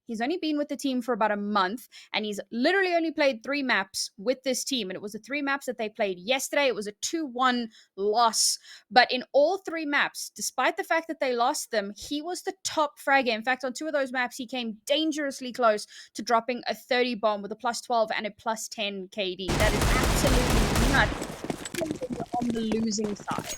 He's only been with the team for about a month, and he's literally only played 3 maps with this team. And it was the 3 maps that they played yesterday. It was a 2-1 loss. But in all 3 maps, despite the fact that they lost them, he was the top fragger. In fact, on 2 of those maps, he came dangerously close to dropping a 30 bomb with a +12 and a +10 KD. That is absolutely nuts on the losing side.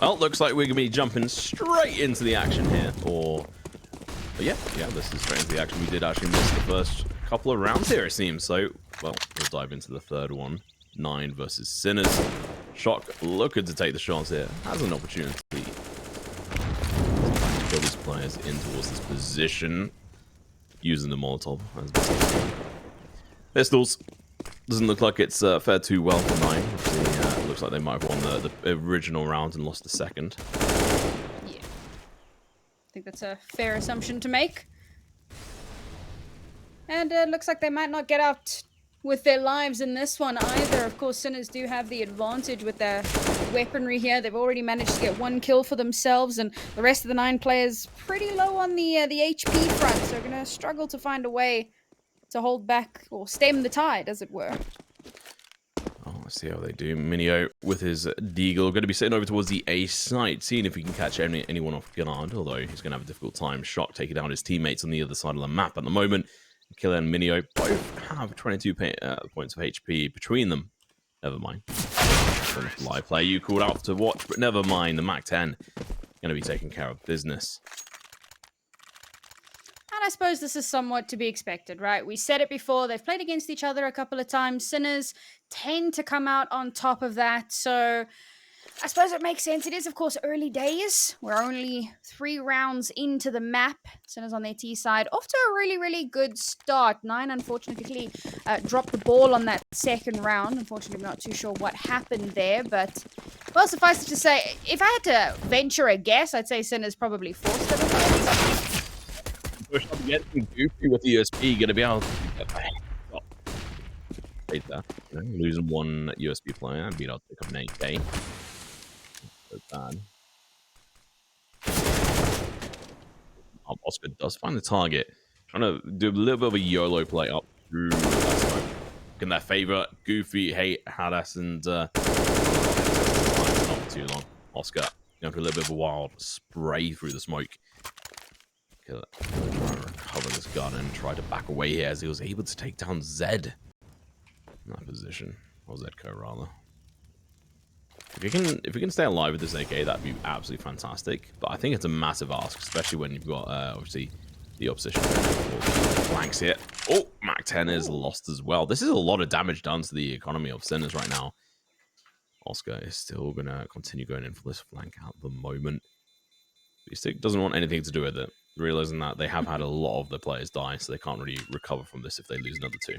Well, looks like we're going to be jumping straight into the action here. But yeah, this is straight into the action. We did actually miss the first couple of rounds here, it seems. So, well, we'll dive into the third one. 9 versus Sinners. Shock looking to take the shots here. Has an opportunity to kill these players in towards this position. Using the Molotov as pistols. Doesn't look like it's fared too well for 9. Looks like they might have won the original round and lost the second. Yeah. I think that's a fair assumption to make. And it looks like they might not get out with their lives in this one either. Of course, Sinners do have the advantage with their weaponry here. They've already managed to get 1 kill for themselves, and the rest of the 9 players pretty low on the HP front. So they're going to struggle to find a way to hold back or stem the tide, as it were. Oh, let's see how they do. Mynio with his Deagle going to be sitting over towards the A site, seeing if he can catch anyone off guard, although he's going to have a difficult time. Shock taking down his teammates on the other side of the map at the moment. Killer and Mynio both have 22 points of HP between them. Never mind. Live play you called out to watch, but never mind. The Mac 10 going to be taking care of business. And I suppose this is somewhat to be expected, right? We said it before. They've played against each other a couple of times. Sinners tend to come out on top of that. So I suppose it makes sense. It is, of course, early days. We're only 3 rounds into the map. Sinners on their T side. Off to a really, really good start. 9, unfortunately, dropped the ball on that second round. Unfortunately, I'm not too sure what happened there. But, well, suffice it to say, if I had to venture a guess, I'd say Sinners probably forced them. Push up against Goofy with the USB, going to be able to get the heck up. Take that. Losing 1 USB player, and being able to pick up an 8K. Bad. Oskar does find the target. Trying to do a little bit of a YOLO play up through that smoke. In their favor, Goofy, Hades, and not too long. Oskar going for a little bit of a wild spray through the smoke. Trying to recover this gun and try to back away here as he was able to take down Zed in that position. Or Zedco, rather. If you can stay alive with this AK, that'd be absolutely fantastic. But I think it's a massive ask, especially when you've got obviously the opposition flanks here. Oh, Mac 10 is lost as well. This is a lot of damage done to the economy of Sinners right now. Oskar is still gonna continue going in for this flank at the moment. He still doesn't want anything to do with it, realizing that they have had a lot of their players die, so they can't really recover from this if they lose another 2.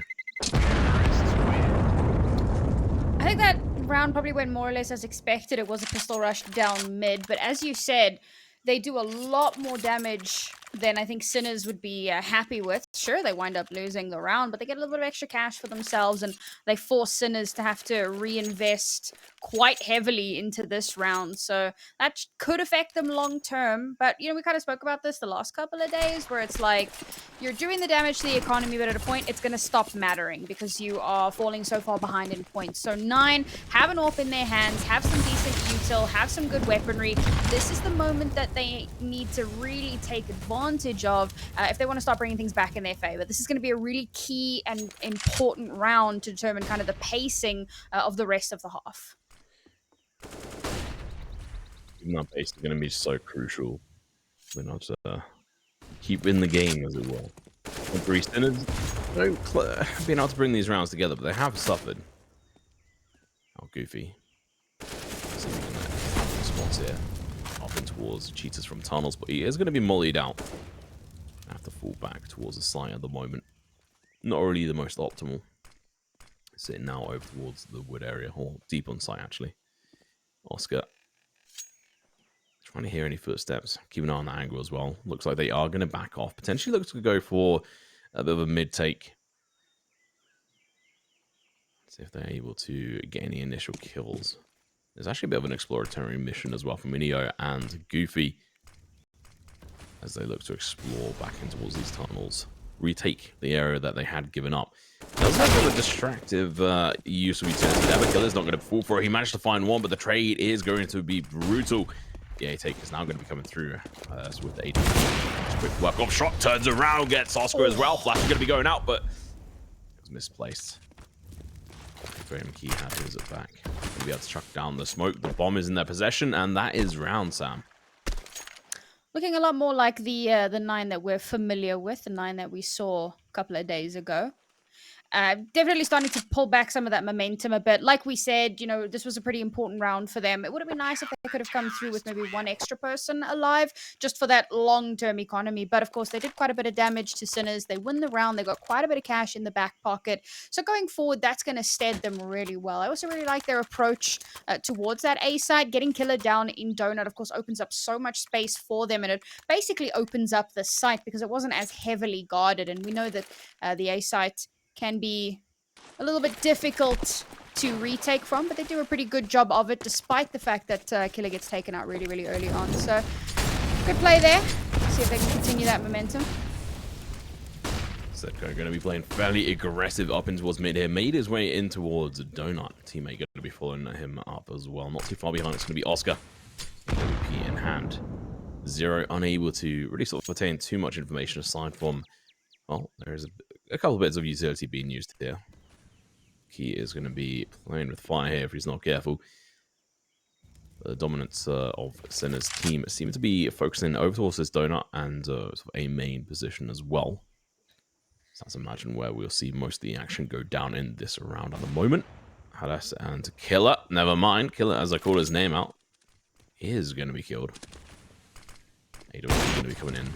I think that round probably went more or less as expected. It was a pistol rush down mid, but as you said, they do a lot more damage than I think Sinners would be happy with. Sure, they wind up losing the round, but they get a little bit of extra cash for themselves, and they force Sinners to have to reinvest quite heavily into this round. So that could affect them long term. But, you know, we kind of spoke about this the last couple of days, where it's like, you're doing the damage to the economy, but at a point, it's going to stop mattering because you are falling so far behind in points. So 9, have an AWP in their hands, have some decent util, have some good weaponry. This is the moment that they need to really take advantage of if they want to start bringing things back in their favor. This is going to be a really key and important round to determine kind of the pacing of the rest of the half. Even that pace is going to be so crucial. We're not keep in the game, as it were. And 3 Sinners don't being able to bring these rounds together, but they have suffered. Oh, Goofy. See if we can spots here. Up and towards cheaters from tunnels, but he is going to be mollied out. I have to fall back towards the site at the moment. Not really the most optimal. Sitting now over towards the wood area, or deep on site actually. Oskar trying to hear any footsteps. Keep an eye on that angle as well. Looks like they are going to back off. Potentially looks to go for a bit of a mid take. See if they're able to get any initial kills. There's actually a bit of an exploratory mission as well for Mynio and Goofy. as they look to explore back in towards these tunnels, retake the area that they had given up. That was a bit of a distractive use of utility there, but Killer's not going to fall for it. He managed to find one, but the trade is going to be brutal. The A-take is now going to be coming through with the A-take. Quick work off shot, turns around, gets Oscar as well. Flash is going to be going out, but it was misplaced. Key had his at back. He'll be able to chuck down the smoke. The bomb is in their possession, and that is round, Sam. Looking a lot more like the 9 that we're familiar with, the 9 that we saw a couple of days ago. Definitely starting to pull back some of that momentum a bit. Like we said, you know, this was a pretty important round for them. It would have been nice if they could have come through with maybe one extra person alive, just for that long-term economy. But of course, they did quite a bit of damage to Sinners. They win the round. They got quite a bit of cash in the back pocket. So going forward, that's going to stead them really well. I also really like their approach towards that A side. Getting Killer down in Donut, of course, opens up so much space for them. And it basically opens up the site because it wasn't as heavily guarded. And we know that the A site can be a little bit difficult to retake from, but they do a pretty good job of it, despite the fact that Killer gets taken out really, really early on. So, good play there. See if they can continue that momentum. Zedko going to be playing fairly aggressive up in towards mid here. Made his way in towards Donut. Teammate going to be following him up as well. Not too far behind. It's going to be Oscar. AWP in hand. Zero unable to really sort of obtain too much information aside from, well, there is a couple bits of utility being used here. Key is going to be playing with fire here if he's not careful. The dominance of Sinner's team seems to be focusing over towards this Donut and sort of a main position as well. So let's imagine where we'll see most of the action go down in this round at the moment. Hades and Killer, never mind. Killer, as I call his name out, is going to be killed. AW is going to be coming in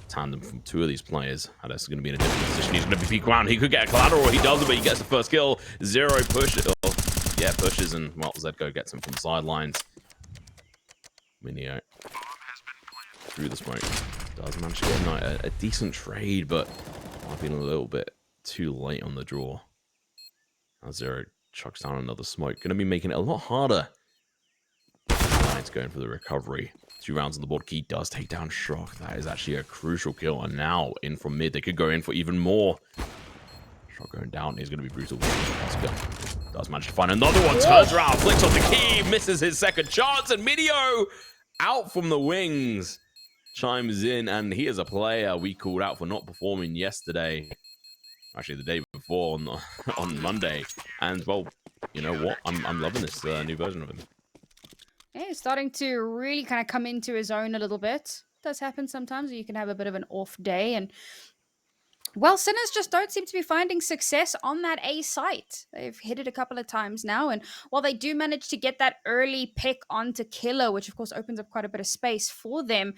tandem from 2 of these players. Hades is going to be in a different position. He's going to be peek around. He could get a collateral, he doesn't, but he gets the first kill. Zero push. Oh, yeah, pushes, and well, Zedko gets him from the sidelines. Mynio through the smoke. Does manage to get a decent trade, but I've been a little bit too late on the draw. Now Zero chucks down another smoke. Going to be making it a lot harder. It's going for the recovery. 2 rounds on the board. Key does take down Shock. That is actually a crucial kill. And now in from mid, they could go in for even more. Shock going down. He's going to be brutal. Oscar does manage to find another one. Turns around, flicks on the key, misses his second chance, and mynio out from the wings chimes in, and he is a player we called out for not performing yesterday. Actually, the day before on Monday. And well, you know what? I'm loving this new version of him. Yeah, he's starting to really kind of come into his own a little bit. It does happen sometimes. You can have a bit of an off day. And, well, Sinners just don't seem to be finding success on that A site. They've hit it a couple of times now. And while they do manage to get that early pick onto Killer, which, of course, opens up quite a bit of space for them,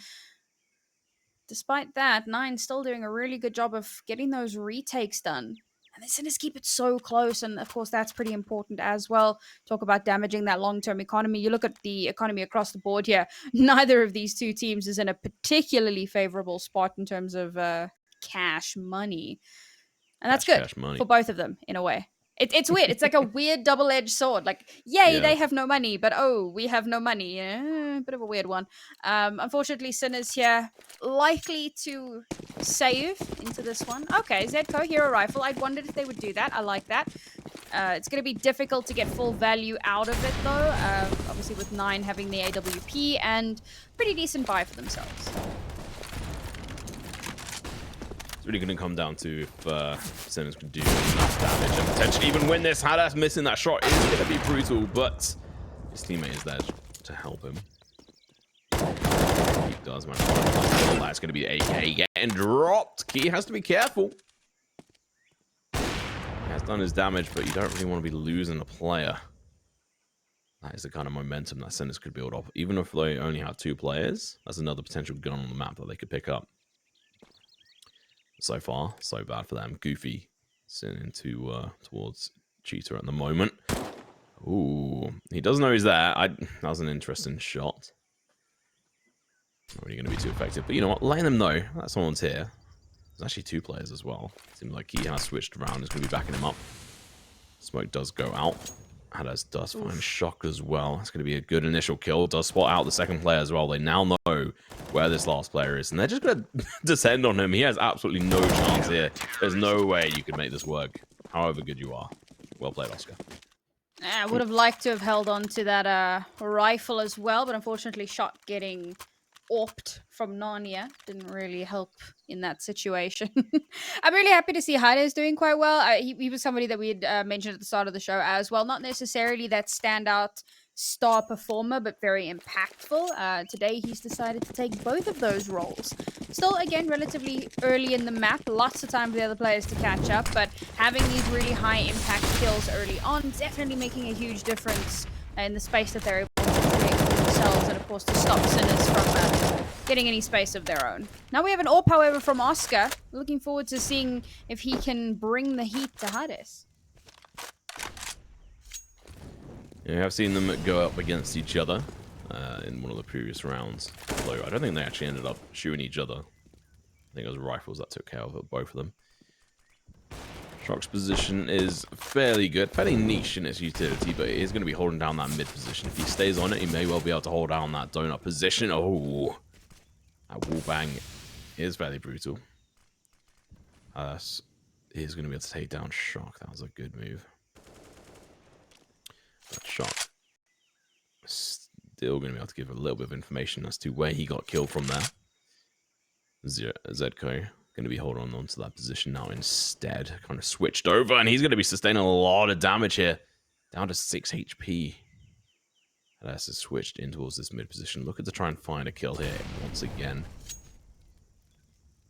despite that, Nine's still doing a really good job of getting those retakes done. And the Sinners keep it so close, and of course that's pretty important as well. Talk about damaging that long-term economy. You look at the economy across the board here. Neither of these 2 teams is in a particularly favorable spot in terms of cash money. And that's good for both of them, in a way. It's weird. It's like a weird double-edged sword. Like, yay, they have no money, but oh, we have no money. Bit of a weird one. Unfortunately, Sinners here likely to save into this one. Okay, Zedko, hero rifle. I wondered if they would do that. I like that. It's going to be difficult to get full value out of it, though. Obviously, with 9 having the AWP and pretty decent buy for themselves. It's really going to come down to if Sinners can do enough damage and potentially even win this. Hades missing that shot is going to be brutal, but his teammate is there to help him. He does manage to find that's going to be AK getting dropped. Key has to be careful. He has done his damage, but you don't really want to be losing a player. That is the kind of momentum that Sinners could build up. Even if they only have 2 players, that's another potential gun on the map that they could pick up. So far, so bad for them. Goofy sitting into towards Cheetah at the moment. Ooh, he doesn't know he's there. That was an interesting shot. Not really going to be too effective, but you know what? Letting them know that someone's here. There's actually 2 players as well. Seems like he has switched around. He's going to be backing him up. Smoke does go out, Hades does find Shock as well. That's going to be a good initial kill. Does spot out the second player as well. They now know where this last player is, and they're just going to descend on him. He has absolutely no chance here. There's no way you could make this work, however good you are. Well played, Oscar. I would have liked to have held on to that rifle as well, but unfortunately shot getting AWP'd from Narnia didn't really help in that situation. I'm really happy to see Hades doing quite well. He was somebody that we had mentioned at the start of the show as well. Not necessarily that standout star performer, but very impactful. Today he's decided to take both of those roles. Still, again, relatively early in the map. Lots of time for the other players to catch up, but having these really high impact kills early on definitely making a huge difference in the space that they're able to create for themselves, and of course to stop Sinners from getting any space of their own. Now we have an AWP, however, from Oscar. Looking forward to seeing if he can bring the heat to Hades. Yeah, I've seen them go up against each other in one of the previous rounds. Although I don't think they actually ended up shooting each other. I think it was rifles that took care of it, both of them. Shock's position is fairly good, fairly niche in its utility, but it is going to be holding down that mid position. If he stays on it, he may well be able to hold down that donut position. Oh, that wallbang is fairly brutal. He's going to be able to take down Shock. That was a good move. But Shock still going to be able to give a little bit of information as to where he got killed from there. Zedko going to be holding on to that position now instead. Kind of switched over, and he's going to be sustaining a lot of damage here. Down to 6 HP. Hades has switched in towards this mid position. Looking to try and find a kill here once again.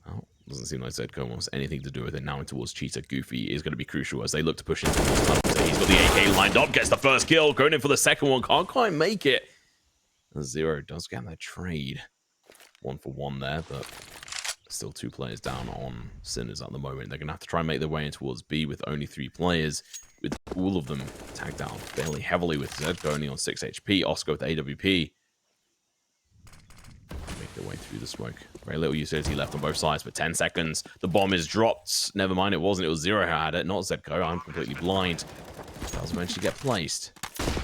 Oh, doesn't seem like Zedko wants anything to do with it. Now in towards Cheetah. Goofy is going to be crucial as they look to push into towards Conference. He's got the AK lined up, gets the first kill, going in for the second one. Can't quite make it. Zero does get that trade. 1 for 1 there, but still 2 players down on Sinners at the moment. They're going to have to try and make their way in towards B with only 3 players, with all of them tagged down fairly heavily, with Zedko only on 6 HP, Oscar with AWP. Make their way through the smoke. Very little utility left on both sides, but 10 seconds. The bomb is dropped. Never mind, it wasn't. It was Zero who had it, not Zedko. I'm completely blind. That was eventually get placed.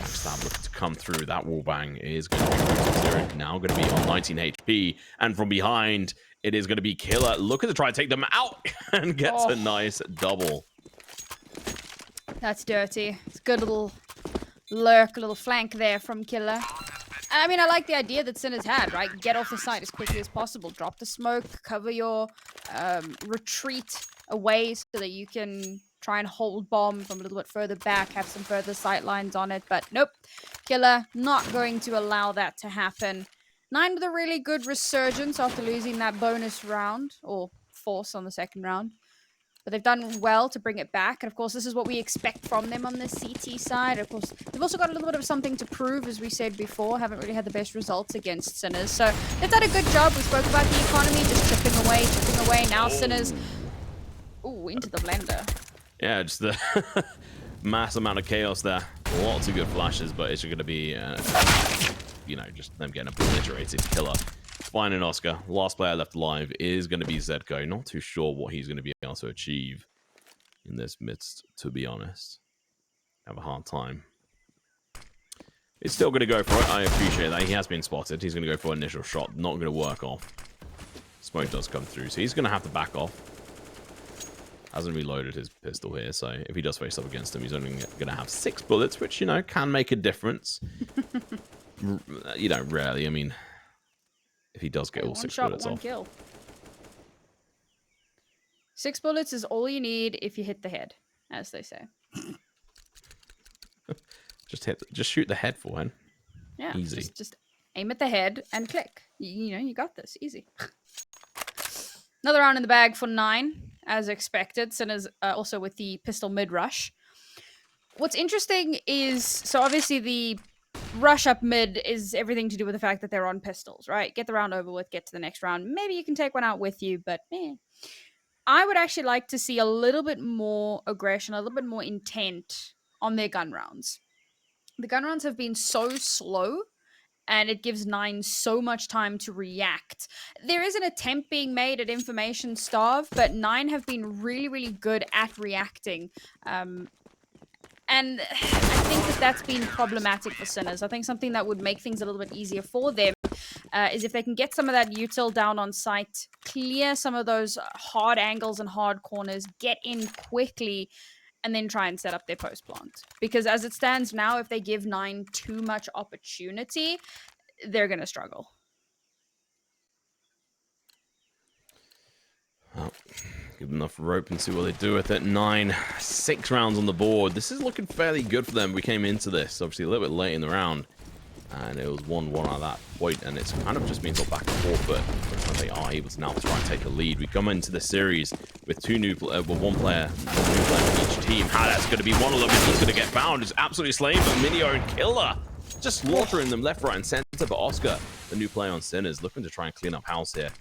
Stab looking to come through. That wallbang is going to be Zero. Now going to be on 19 HP. And from behind, it is going to be Killer looking to try and take them out and gets a nice double. That's dirty. It's a good little lurk, a little flank there from Killer. I mean, I like the idea that Sinners had, right? Get off the site as quickly as possible. Drop the smoke, cover your retreat away so that you can try and hold bomb from a little bit further back, have some further sight lines on it. But nope, Killer not going to allow that to happen. 9 with a really good resurgence after losing that bonus round, or force on the second round. But they've done well to bring it back. And of course, this is what we expect from them on the CT side. Of course, they've also got a little bit of something to prove, as we said before. Haven't really had the best results against Sinners. So they've done a good job. We spoke about the economy, just chipping away. Now Sinners, ooh, into the blender. Yeah, just the mass amount of chaos there. Lots of good flashes, but it's going to be, you know, just them getting obliterated. Killer. Finding Oscar. Last player left alive is going to be Zedko. Not too sure what he's going to be able to achieve in this midst, to be honest. Have a hard time. He's still going to go for it. I appreciate that. He has been spotted. He's going to go for an initial shot. Not going to work off. Smoke does come through, so he's going to have to back off. Hasn't reloaded his pistol here, so if he does face up against him, he's only going to have 6 bullets, which, you know, can make a difference. You know, rarely. I mean, if he does get all 6 bullets off. Kill. 6 bullets is all you need if you hit the head, as they say. Just shoot the head for him. Yeah, easy. Just aim at the head and click. You know, you got this. Easy. Another round in the bag for 9, as expected. Sinners also with the pistol mid-rush. What's interesting is, so obviously the rush up mid is everything to do with the fact that they're on pistols, right? Get the round over with, get to the next round. Maybe you can take one out with you, but I would actually like to see a little bit more aggression, a little bit more intent on their gun rounds. The gun rounds have been so slow, and it gives 9 so much time to react. There is an attempt being made at information starve, but 9 have been really, really good at reacting. And And I think that that's been problematic for Sinners. I think something that would make things a little bit easier for them is if they can get some of that util down on site, clear some of those hard angles and hard corners, get in quickly, and then try and set up their post plant. Because as it stands now, if they give Nine too much opportunity, they're going to struggle. Well, give them enough rope and see what they do with it. 9, 6 rounds on the board. This is looking fairly good for them. We came into this, obviously, a little bit late in the round. And it was 1-1 at that point, and it's kind of just been sort of back and forth, but they are able to now try and take a lead. We come into the series with one player on each team. That's going to be one of them, and he's going to get found. It's absolutely slain, but Mynio and Killer just slaughtering them left, right, and center. But Oscar, the new player on Sinners, looking to try and clean up house here.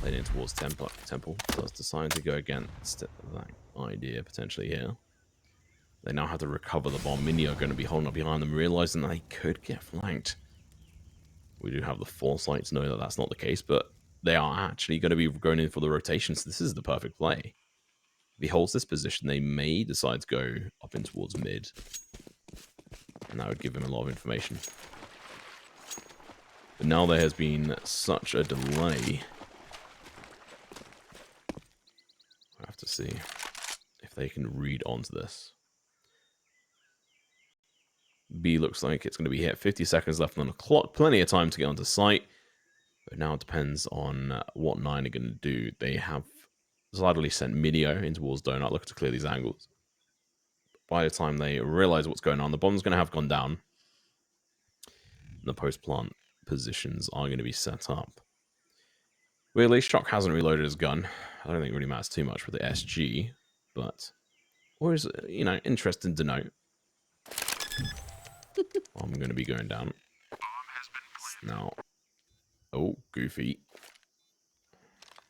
Playing in towards Temple, so it's deciding to go against that idea potentially here. They now have to recover the bomb. Mynio are going to be holding up behind them, realizing that they could get flanked. We do have the foresight to know that that's not the case, but they are actually going to be going in for the rotation, so this is the perfect play. If he holds this position, they may decide to go up in towards mid, and that would give him a lot of information. But now there has been such a delay. I have to see if they can read onto this. B looks like it's going to be hit. 50 seconds left on the clock. Plenty of time to get onto site. But now it depends on what Nine are going to do. They have slightly sent Mynio in towards Donut, looking to clear these angles. By the time they realize what's going on, the bomb's going to have gone down. The post-plant positions are going to be set up. Weirdly, Shock hasn't reloaded his gun. I don't think it really matters too much for the SG. But always, interesting to note. I'm going to be going down now. Oh, Goofy.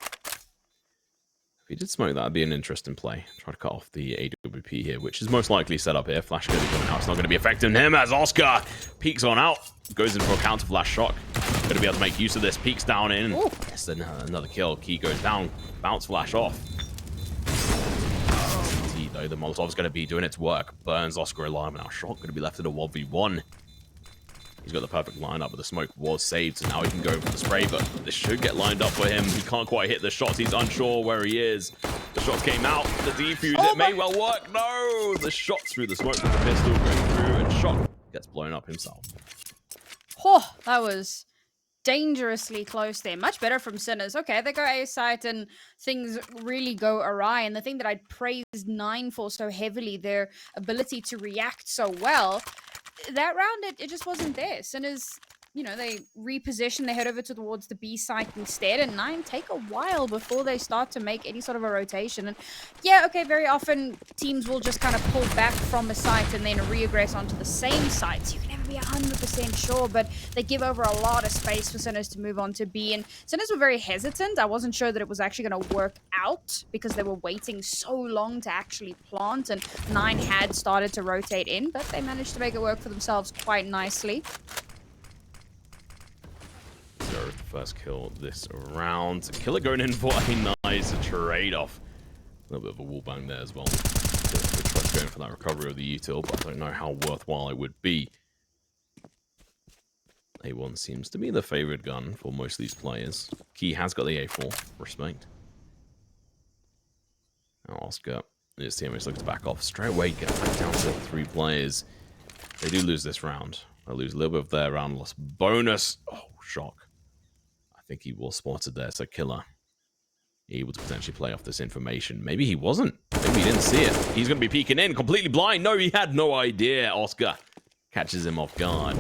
If he did smoke, that'd be an interesting play. Try to cut off the AWP here, which is most likely set up here. Flash going to be coming out. It's not going to be affecting him as Oscar peeks on out. Goes in for a counter flash shock. Going to be able to make use of this. Peeks down in. Yes, another kill. Key goes down. Bounce flash off. Though the Molotov's going to be doing its work. Burns Oscar alive. Now Shock going to be left in a 1v1. He's got the perfect lineup, but the smoke was saved, so now he can go for the spray, but this should get lined up for him. He can't quite hit the shots. He's unsure where he is. The shots came out. The defuse, it may well work. No! The shot through the smoke with the pistol going through, and Shock gets blown up himself. Oh, that was dangerously close there. Much better from Sinners. Okay, they go A site and things really go awry. And the thing that I'd praised Nine for so heavily, their ability to react so well, that round, it just wasn't there. Sinners, they reposition, they head over towards the B site instead, and Nine take a while before they start to make any sort of a rotation. And yeah, okay, very often teams will just kind of pull back from a site and then reaggress onto the same site. So you can never be 100% sure, but they give over a lot of space for Sinners to move on to B. And Sinners were very hesitant. I wasn't sure that it was actually going to work out because they were waiting so long to actually plant, and Nine had started to rotate in, but they managed to make it work for themselves quite nicely. The first kill this round. Killer going in for a nice trade-off. A little bit of a wall bang there as well. Good trust going for that recovery of the util, but I don't know how worthwhile it would be. A1 seems to be the favorite gun for most of these players. Key has got the A4. Respect. Now Oscar, his teammates look to back off straight away, get back down to 3 players. They do lose this round. They lose a little bit of their round loss bonus. Oh, Shock. I think he was spotted there, so Killer able to potentially play off this information. Maybe he wasn't. Maybe he didn't see it. He's going to be peeking in, completely blind. No, he had no idea. Oscar catches him off guard.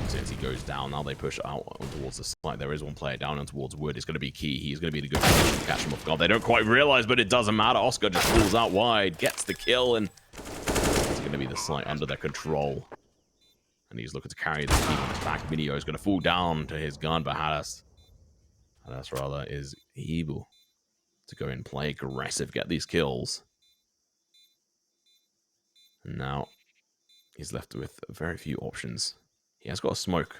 Since he goes down, now they push out towards the site. There is one player down and towards wood. It's going to be Key. He's going to be the good position to catch him off guard. They don't quite realize, but it doesn't matter. Oscar just pulls out wide, gets the kill, and it's going to be the site under their control. And he's looking to carry the team on his back. Mynio is going to fall down to his gun, but Hadas rather is able to go and play aggressive, get these kills. And now he's left with very few options. He has got a smoke.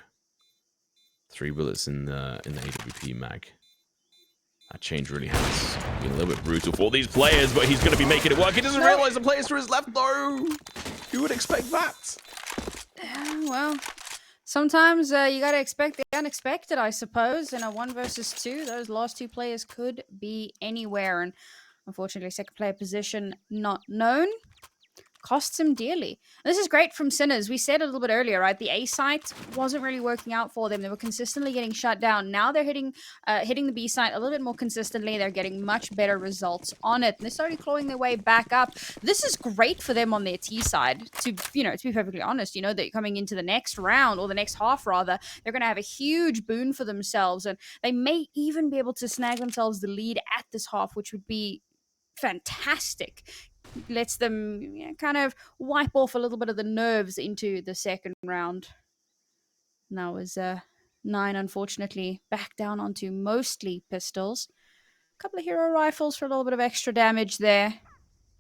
3 bullets in the AWP mag. That change really has been a little bit brutal for these players, but he's going to be making it work. He doesn't realize the players to his left, though. Who would expect that? Well, sometimes you got to expect the unexpected, I suppose. In a 1 versus 2, those last 2 players could be anywhere. And unfortunately, second player position not known. Costs him dearly. And this is great from Sinners. We said a little bit earlier, right? The A site wasn't really working out for them. They were consistently getting shut down. Now they're hitting the B site a little bit more consistently. They're getting much better results on it. And they're slowly clawing their way back up. This is great for them on their T side. To be perfectly honest, that coming into the next round, or the next half rather, they're going to have a huge boon for themselves. And they may even be able to snag themselves the lead at this half, which would be fantastic. Lets them kind of wipe off a little bit of the nerves into the second round. Now is 9, unfortunately, back down onto mostly pistols. A couple of hero rifles for a little bit of extra damage there.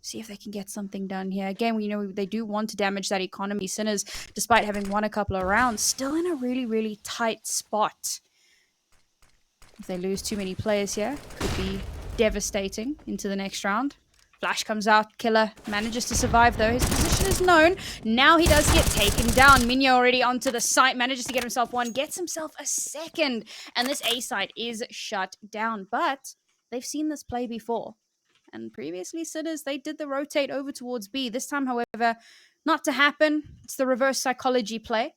See if they can get something done here. Again, they do want to damage that economy. Sinners, despite having won a couple of rounds, still in a really, really tight spot. If they lose too many players here, could be devastating into the next round. Flash comes out. Killer manages to survive, though. His position is known. Now he does get taken down. Mynio already onto the site. Manages to get himself one. Gets himself a second. And this A site is shut down. But they've seen this play before. And previously, Sinners, they did the rotate over towards B. This time, however, not to happen. It's the reverse psychology play.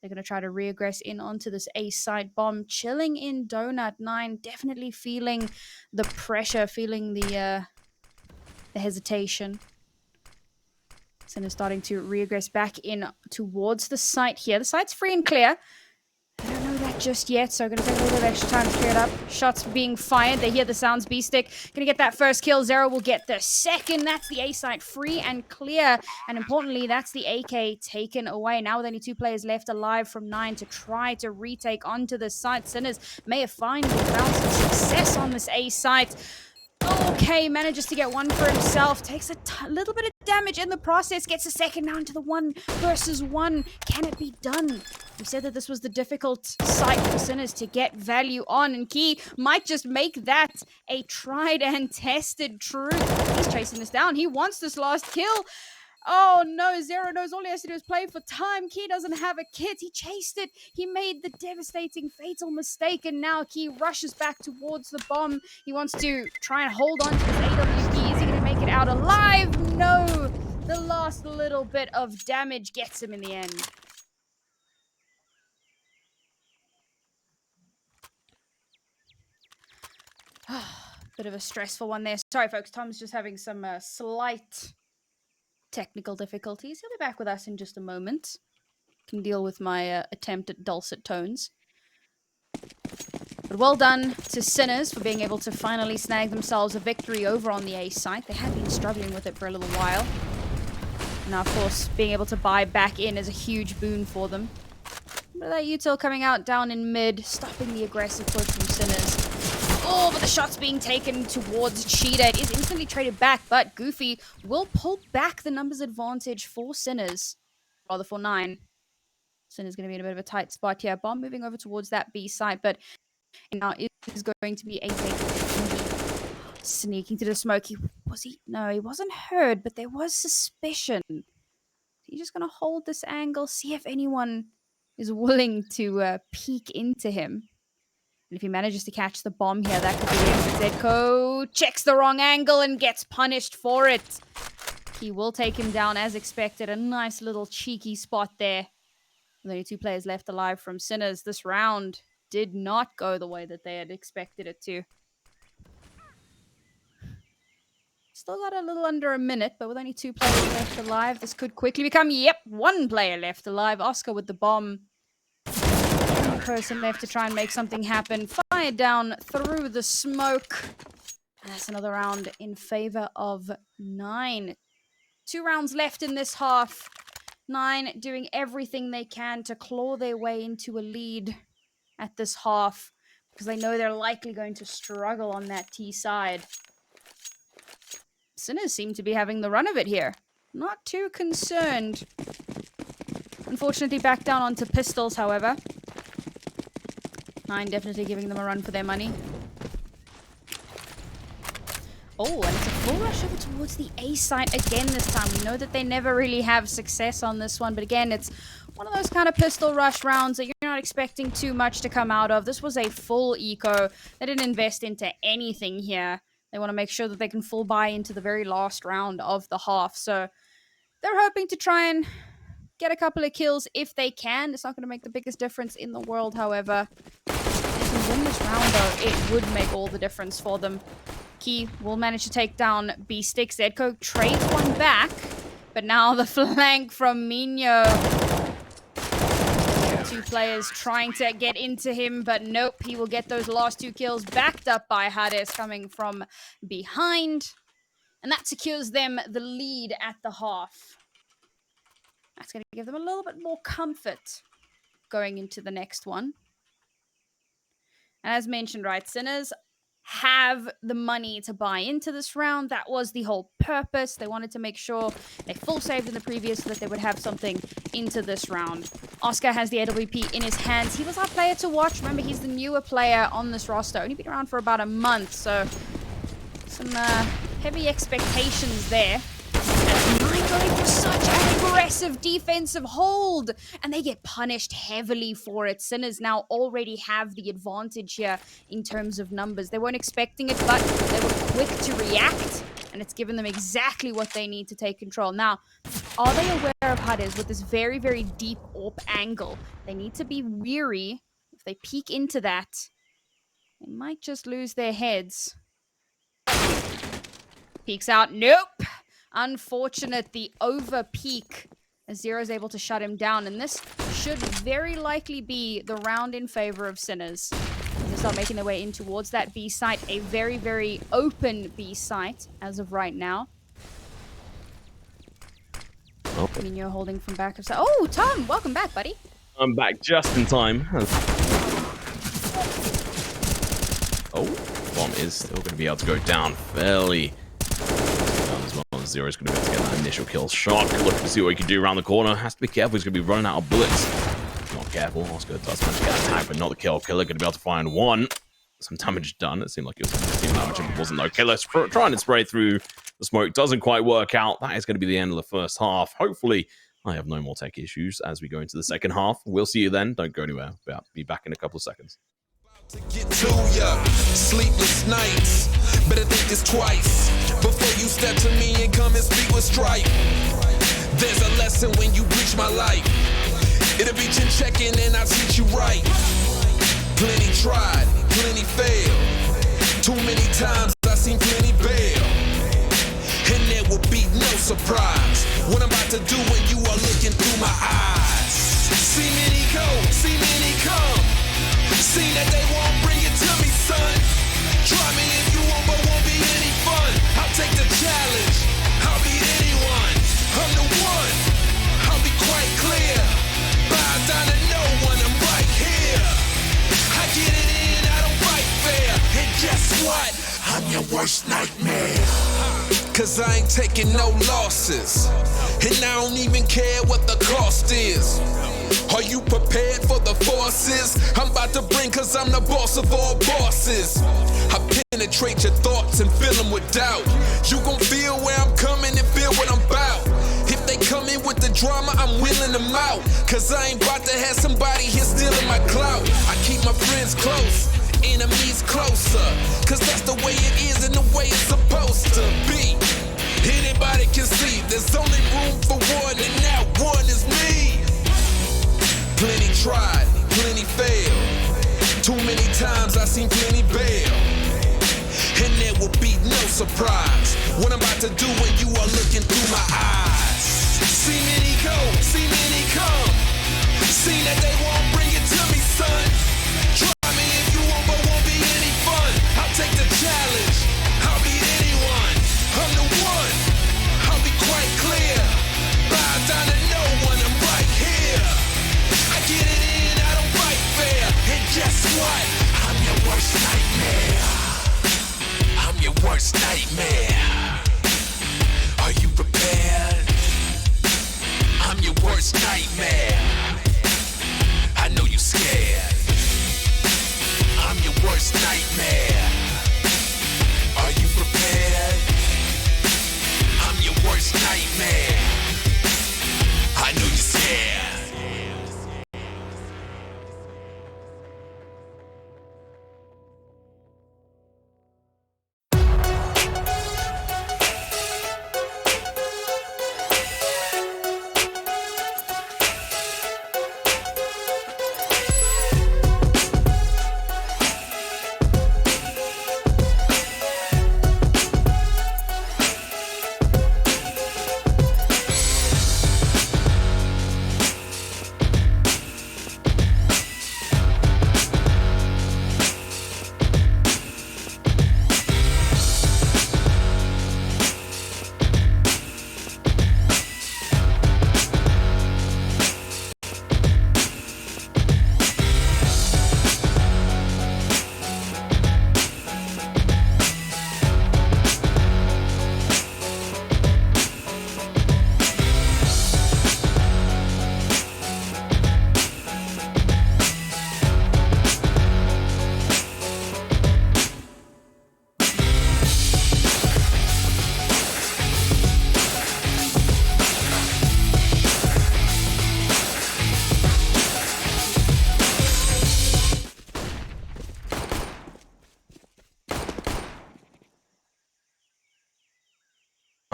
They're going to try to reaggress in onto this A site bomb. Chilling in Donut 9. Definitely feeling the pressure. Feeling the hesitation. Sinners starting to reaggress back in towards the site here. The site's free and clear. I don't know that just yet, so I'm going to take a little bit of extra time to clear it up. Shots being fired. They hear the sounds. B-Stick going to get that first kill. Zero will get the second. That's the A site free and clear. And importantly, that's the AK taken away. Now with only 2 players left alive from 9 to try to retake onto the site. Sinners may have finally found some success on this A site. Okay, manages to get one for himself. Takes a little bit of damage in the process. Gets a second now into the 1 versus 1. Can it be done? We said that this was the difficult site for Sinners to get value on. And Key might just make that a tried and tested truth. He's chasing this down. He wants this last kill. Oh no, Zero knows all he has to do is play for time. Key doesn't have a kit. He chased it. He made the devastating, fatal mistake, and now Key rushes back towards the bomb. He wants to try and hold on to his AWP. Is he going to make it out alive? No! The last little bit of damage gets him in the end. Bit of a stressful one there. Sorry, folks. Tom's just having some slight technical difficulties. He'll be back with us in just a moment. Can deal with my attempt at dulcet tones. But well done to Sinners for being able to finally snag themselves a victory over on the A site. They had been struggling with it for a little while. Now, of course, being able to buy back in is a huge boon for them. But that util coming out down in mid, stopping the aggressive push from Sinners. Oh, but the shot's being taken towards Cheetah. It is instantly traded back, but Goofy will pull back the numbers advantage for Sinners. Rather, for 9. Sinners going to be in a bit of a tight spot here. Bomb moving over towards that B site, but now it is going to be a sneaking to the smoke. No, he wasn't heard, but there was suspicion. He's just going to hold this angle, see if anyone is willing to peek into him. And if he manages to catch the bomb here, that could be it. Zedko checks the wrong angle and gets punished for it. He will take him down as expected. A nice little cheeky spot there. With only 2 players left alive from Sinners. This round did not go the way that they had expected it to. Still got a little under a minute, but with only 2 players left alive, this could quickly become, 1 player left alive. Oscar with the bomb. One person left to try and make something happen. Fired down through the smoke. And that's another round in favor of 9. 2 rounds left in this half. 9 doing everything they can to claw their way into a lead at this half. Because they know they're likely going to struggle on that T side. Sinners seem to be having the run of it here. Not too concerned. Unfortunately, back down onto pistols, however. 9 definitely giving them a run for their money. Oh, and it's a full rush over towards the A site again this time. We know that they never really have success on this one, but again, it's one of those kind of pistol rush rounds that you're not expecting too much to come out of. This was a full eco. They didn't invest into anything here. They want to make sure that they can full buy into the very last round of the half. So they're hoping to try and get a couple of kills if they can. It's not going to make the biggest difference in the world, however. If they can win this round, though, it would make all the difference for them. Key will manage to take down B-Stick. Zedco trades one back, but now the flank from mynio. Two players trying to get into him, but nope, he will get those last 2 kills backed up by Hades coming from behind. And that secures them the lead at the half. That's going to give them a little bit more comfort going into the next one. And as mentioned, right, Sinners have the money to buy into this round. That was the whole purpose. They wanted to make sure they full saved in the previous so that they would have something into this round. Oscar has the AWP in his hands. He was our player to watch. Remember, he's the newer player on this roster. Only been around for about a month, so some heavy expectations there. And Mine going for such an aggressive defensive hold, and they get punished heavily for it. Sinners now already have the advantage here in terms of numbers. They weren't expecting it, but they were quick to react, and it's given them exactly what they need to take control. Now, are they aware of Hades with this very, very deep AWP angle? They need to be weary. If they peek into that, they might just lose their heads. Peeks out. Nope. Unfortunate, the over peak as Zero's able to shut him down. And this should very likely be the round in favor of Sinners. They start making their way in towards that B site. A very, very open B site as of right now. Okay. mynio holding from back of side. Oh, Tom, welcome back, buddy. I'm back just in time. Oh, bomb is still going to be able to go down fairly as well. Zero's going to be able to get that initial kill shot. Looking to see what he can do around the corner. Has to be careful. He's going to be running out of bullets. Not careful. Oskar does manage to get attacked, but not the kill. Killer going to be able to find one. Some damage done. It seemed like it was going to be damage, but it wasn't though. Killer trying to spray through the smoke. Doesn't quite work out. That is going to be the end of the first half. Hopefully, I have no more tech issues as we go into the second half. We'll see you then. Don't go anywhere. I'll be back in a couple of seconds. To get to ya, sleepless nights. Better think this twice before you step to me and come and speak with strife. There's a lesson when you breach my life. It'll be chin checking and I'll teach you right. Plenty tried, plenty failed. Too many times I've seen plenty bail. And there will be no surprise what I'm about to do when you are looking through my eyes. See many go, see many come. Seen that they won't bring it to me, son. Try me if you want, but won't be any fun. I'll take the challenge. I'll beat anyone. I'm the one. I'll be quite clear. Bow down to no one. I'm right here. I get it in. I don't fight fair. And guess what? I'm your worst nightmare. Cause I ain't taking no losses. And I don't even care what the cost is. Are you prepared for the forces I'm about to bring? Cause I'm the boss of all bosses. I penetrate your thoughts and fill them with doubt. You gon' feel where I'm coming and feel what I'm about. If they come in with the drama, I'm wheeling them out. Cause I ain't about to have somebody here stealing my clout. I keep my friends close, enemies closer. Cause that's the way it is and the way it's supposed to be. Anybody can see there's only room for one, and that one is me. Plenty tried, plenty failed. Too many times I've seen plenty bail. And there will be no surprise what I'm about to do when you are looking through my eyes. See many go, see many come. Seen that they won't bring it to me, son. Try me if you want, but won't be any fun. I'll take the challenge. I'll beat anyone. I'm the one. I'll be quite clear. Bow down to no one. I'm right here. I get it in. I don't fight fair. And guess what? I'm your worst nightmare. I'm your worst nightmare. Are you prepared? I'm your worst nightmare. I know you scared. I'm your worst nightmare. Are you prepared?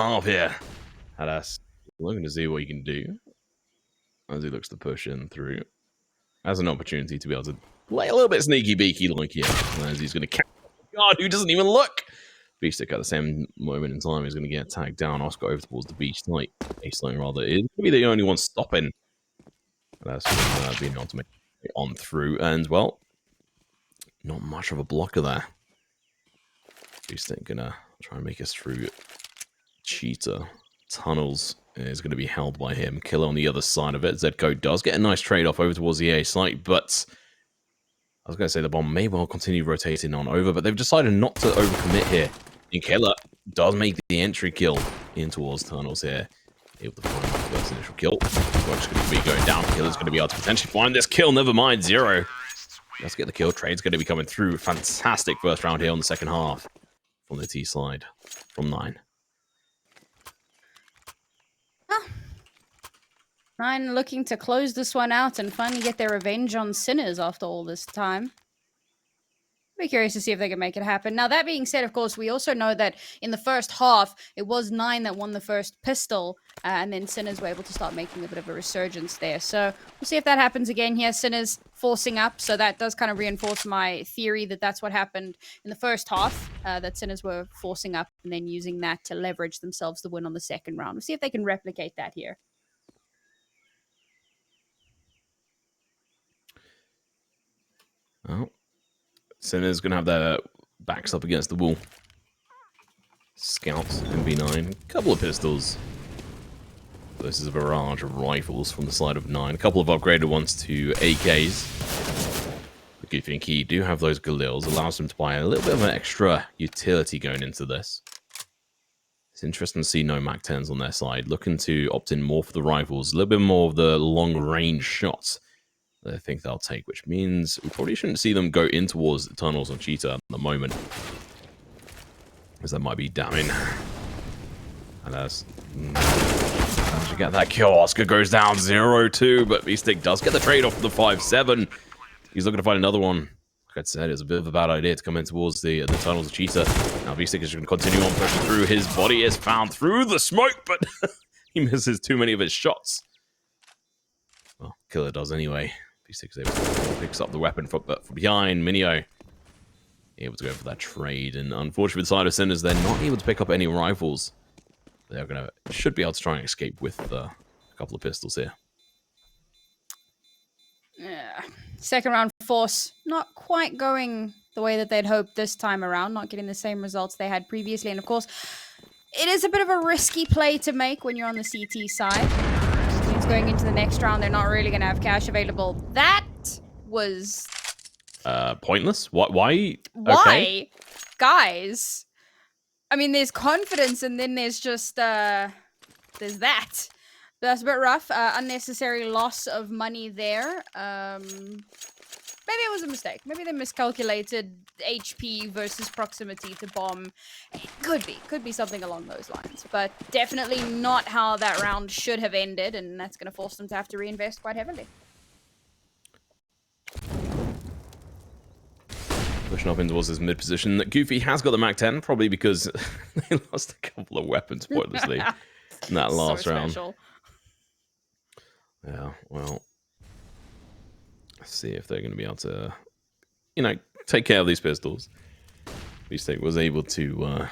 half here. Hadas looking to see what he can do as he looks to push in through. Has an opportunity to be able to play a little bit sneaky beaky like here, as he's going to catch God, who doesn't even look. Beefstick at the same moment in time is going to get tagged down. Oskar over towards the beach site. Baseline rather is going to be the only one stopping. That's being able to make it on through, and well, not much of a blocker there. Beefstick gonna try and make us through Cheetah. Tunnels is going to be held by him. Killer on the other side of it. Zcode does get a nice trade-off over towards the A site, but I was going to say the bomb may well continue rotating on over, but they've decided not to overcommit here. And Killer does make the entry kill in towards Tunnels here. Able to find the first initial kill. Work's going to be going down. Killer's going to be able to potentially find this kill. Never mind, 0. Let's get the kill. Trade's going to be coming through. Fantastic first round here on the second half from the T side from 9. Nine looking to close this one out and finally get their revenge on Sinners after all this time. Be curious to see if they can make it happen. Now, that being said, of course, we also know that in the first half, it was 9 that won the first pistol, and then Sinners were able to start making a bit of a resurgence there. So we'll see if that happens again here. Sinners forcing up, so that does kind of reinforce my theory that that's what happened in the first half, that Sinners were forcing up and then using that to leverage themselves to win on the second round. We'll see if they can replicate that here. Oh, Sinner's going to have their backs up against the wall. Scouts, MB9, couple of pistols. This is a barrage of rifles from the side of 9. A couple of upgraded ones to AKs. The Goofy and Key do have those Galils. Allows them to buy a little bit of an extra utility going into this. It's interesting to see no MAC-10s on their side. Looking to opt in more for the rifles. A little bit more of the long-range shots that I think they'll take, which means we probably shouldn't see them go in towards the tunnels on Cheetah at the moment, because that might be damning. And as you get that kill, Oskar goes down 0-2, but Beefstick does get the trade off for the 5-7. He's looking to find another one. Like I said, it's a bit of a bad idea to come in towards the tunnels of Cheetah. Now Beefstick is going to continue on pushing through. His body is found through the smoke, but he misses too many of his shots. Well, Killer does anyway. Beefstick is able to pick up the weapon from behind. Mynio able to go for that trade, and unfortunately, with the side of Sinners, they're not able to pick up any rifles. They're should be able to try and escape with a couple of pistols here. Yeah. Second round force not quite going the way that they'd hoped this time around, not getting the same results they had previously. And of course, it is a bit of a risky play to make when you're on the CT side. Means going into the next round, they're not really going to have cash available. That was pointless. Why? Why? Okay. Guys, I mean, there's confidence, and then there's just there's that. But that's a bit rough. Unnecessary loss of money there. Maybe it was a mistake. Maybe they miscalculated HP versus proximity to bomb. It could be something along those lines. But definitely not how that round should have ended, and that's going to force them to have to reinvest quite heavily. Pushing up in towards his mid position. Goofy has got the MAC-10, probably because they lost a couple of weapons pointlessly in that last round. Yeah, well, let's see if they're going to be able to, take care of these pistols. Beefstick was able to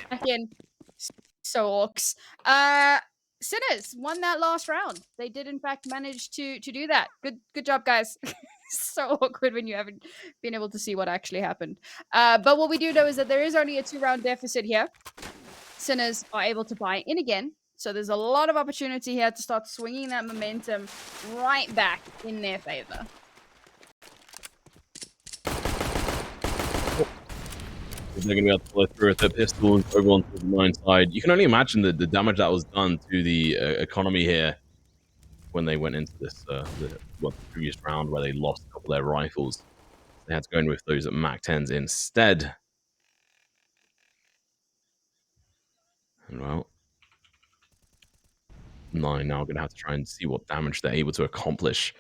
Back in. So orcs. Sinners won that last round. They did in fact manage to do that. Good job, guys. So awkward when you haven't been able to see what actually happened. But what we do know is that there is only a 2-round deficit here. Sinners are able to buy in again. So there's a lot of opportunity here to start swinging that momentum right back in their favor. They're going to be able to follow through with the pistols over onto the mine side. You can only imagine the damage that was done to the economy here when they went into this the previous round where they lost a couple of their rifles. They had to go in with those Mac 10s instead. And well, 9 now going to have to try and see what damage they're able to accomplish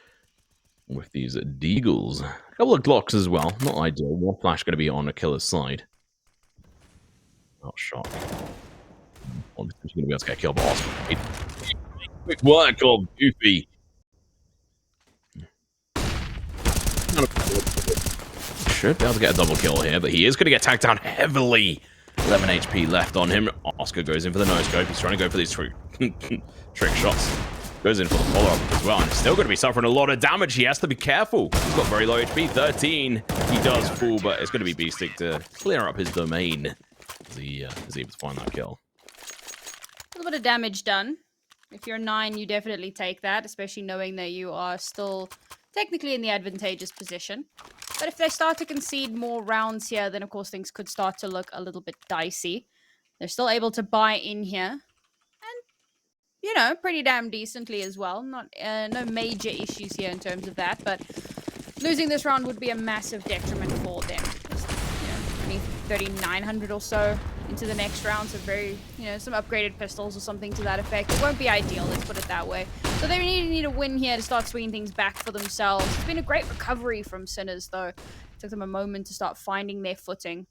with these Deagles. A couple of Glocks as well. Not ideal. One flash going to be on a killer's side. Not shot. One potentially going to be able to get killed by Oscar. Quick work of Goofy. Should be able to get a double kill here, but he is going to get tagged down heavily. 11 HP left on him. Oscar goes in for the no-scope. He's trying to go for these trick shots. Goes in for the follow-up as well, and still going to be suffering a lot of damage. He has to be careful. He's got very low HP, 13. He does fall, but it's going to be B-Stick to clear up his domain as he is able to find that kill. A little bit of damage done. If you're 9, you definitely take that, especially knowing that you are still technically in the advantageous position. But if they start to concede more rounds here, then of course things could start to look a little bit dicey. They're still able to buy in here. And, you know, pretty damn decently as well. Not no major issues here in terms of that, but losing this round would be a massive detriment for them. Just, you know, only 3,900 or so into the next round, so very, you know, some upgraded pistols or something to that effect. It won't be ideal, let's put it that way. So they need a win here to start swinging things back for themselves. It's been a great recovery from Sinners, though. It took them a moment to start finding their footing.